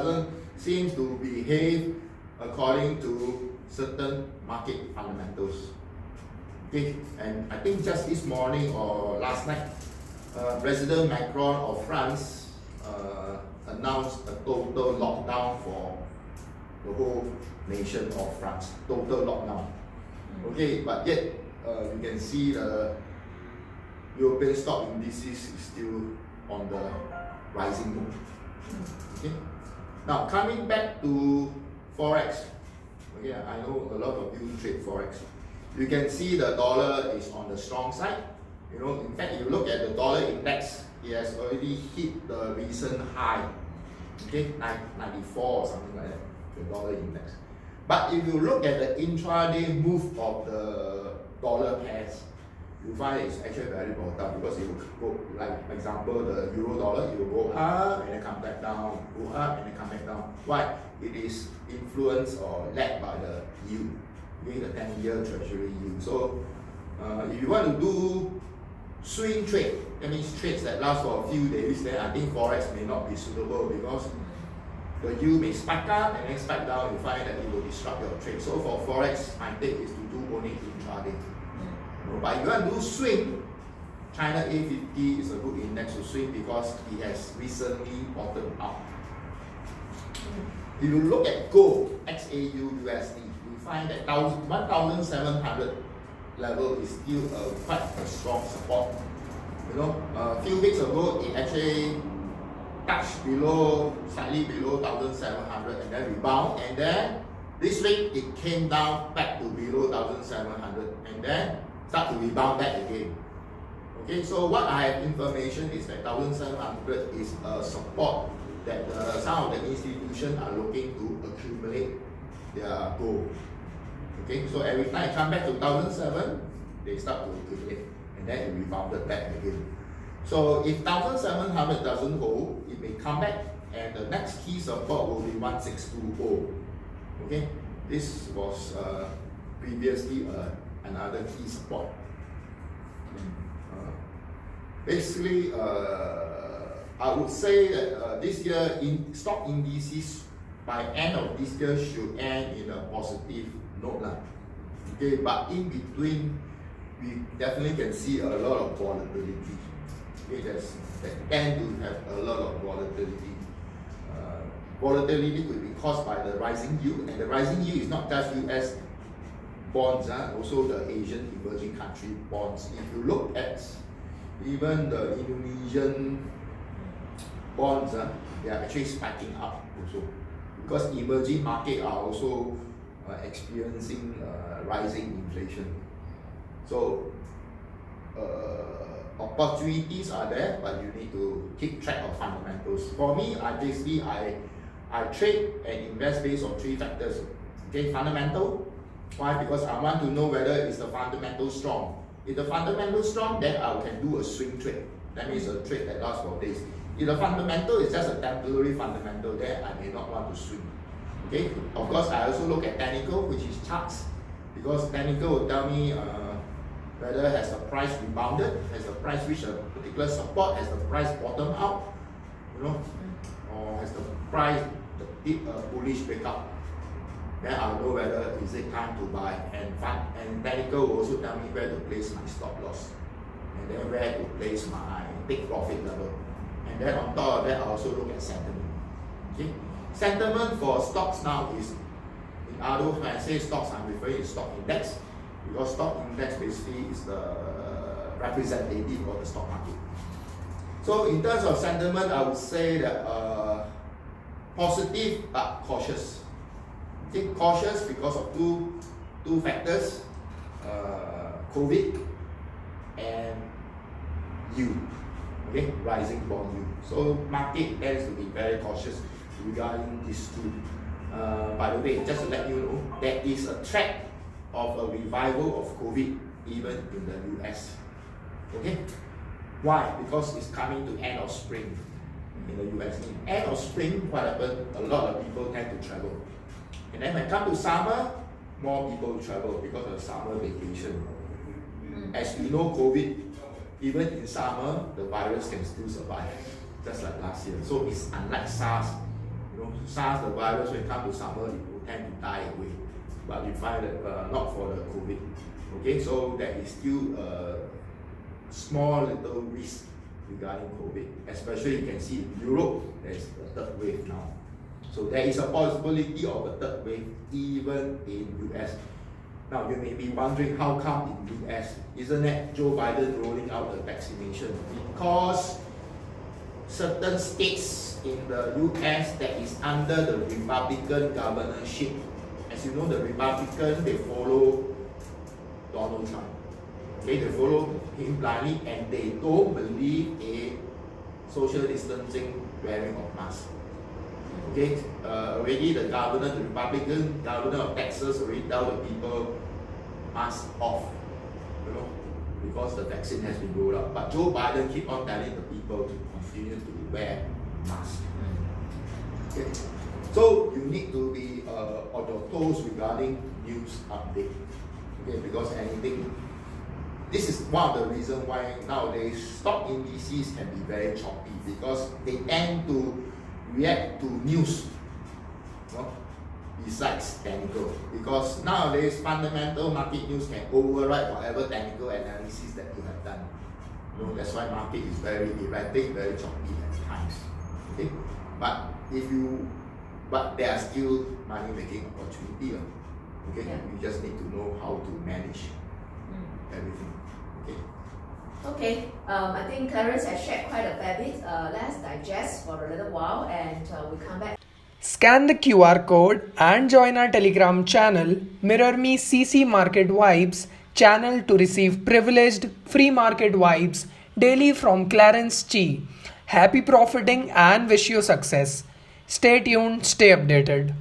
doesn't seem to behave according to certain market fundamentals. Okay, and I think just this morning or last night, President Macron of France announced a total lockdown for the whole nation of France. Total lockdown. Okay, but yet you can see the European stock indices is still on the rising mode. Okay. Now coming back to Forex. Okay, I know a lot of you trade Forex. You can see the dollar is on the strong side. You know, in fact, you look at the dollar index, it has already hit the recent high. Okay, 94 or something like that, the dollar index. But if you look at the intraday move of the dollar pairs, you find it's actually very volatile because it will go, like for example, the euro dollar, it will go up and then come back down, go up and then come back down. Why? It is influenced or led by the yield, okay, the 10-year treasury yield. So if you want to do swing trade, that means trades that last for a few days, then I think Forex may not be suitable because the yield may spike up and then spike down, you find that it will disrupt your trade. So for Forex, my take is to do only intraday. But if you want to do swing, China A50 is a good index to swing because it has recently bottomed out. If you look at gold, XAU USD, you find that 1,700 level is still quite a strong support. You know, a few weeks ago it actually touched below, slightly below 1,700 and then rebound, and then this week it came down back to below 1,700 and then start to rebound back again. Okay, so what I have information is that 1,700 is a support that some of the institutions are looking to accumulate their gold. Okay, so every time I come back to 1,700, they start to accumulate and then it rebounded back again. So if 1,700 doesn't hold, it may come back and the next key support will be 1,620. Okay, this was previously another key support. Basically, I would say that this year stock indices by end of this year should end in a positive note. Okay, but in between, we definitely can see a lot of volatility. Okay, that tend to have a lot of volatility. Volatility could be caused by the rising yield, and the rising yield is not just US bonds, also the Asian emerging country bonds. If you look at even the Indonesian bonds, they are actually spiking up also because emerging markets are also experiencing rising inflation. So opportunities are there, but you need to keep track of fundamentals. For me, I trade and invest based on three factors. Okay, fundamental. Why? Because I want to know whether is the fundamental strong. If the fundamental strong, then I can do a swing trade. That means a trade that lasts for days. If the fundamental is just a temporary fundamental, then I may not want to swing. Okay. Of course, I also look at technical, which is charts, because technical will tell me whether has the price rebounded, has the price reached a particular support, has the price bottomed out, you know, or has the price did a bullish breakout. Then I'll know whether is it time to buy, and technical will also tell me where to place my stop loss, and then where to place my take profit level. And then on top of that, I also look at sentiment. Okay, sentiment for stocks now is, in other words, when I say stocks, I'm referring to stock index, because stock index basically is the representative of the stock market. So in terms of sentiment, I would say that positive but cautious. Okay, cautious because of two factors, COVID and yield. Okay, rising bond yield. So market tends to be very cautious regarding these two. By the way, just to let you know, there is a threat of a revival of COVID even in the US. Okay, why? Because it's coming to end of spring in the US. In end of spring, what happened? A lot of people tend to travel. And then when it comes to summer, more people travel because of summer vacation. As we know, COVID, even in summer, the virus can still survive, just like last year. So it's unlike SARS. You SARS, the virus, when it comes to summer, it will tend to die away. But we find that not for the COVID. Okay, so there is still a small little risk regarding COVID. Especially you can see in Europe, there is a third wave now. So there is a possibility of a third wave even in US. Now you may be wondering how come in US isn't that Joe Biden rolling out the vaccination? Because certain states in the US that is under the Republican governorship, as you know, the Republican, they follow Donald Trump. Okay, they follow him blindly and they don't believe in social distancing, wearing of masks. Okay, already the governor, the Republican governor of Texas already tell the people mask off, because the vaccine has been rolled out. But Joe Biden keep on telling the people to continue to wear masks. Okay. So you need to be on your toes regarding news update. Okay, because this is one of the reasons why nowadays stock indices can be very choppy, because they tend to react to news, besides technical. Because nowadays fundamental market news can override whatever technical analysis that you have done. That's why market is very erratic, very choppy at times. Okay, but there are still money making opportunity. Okay, you just need to know how to manage everything. Okay, I think Clarence has shared quite a fair bit. Let's digest for a little while and we'll come back. Scan the QR code and join our Telegram channel, Mirormi-CC Market Vibes channel, to receive privileged free market vibes daily from Clarence Chee. Happy profiting and wish you success. Stay tuned, stay updated.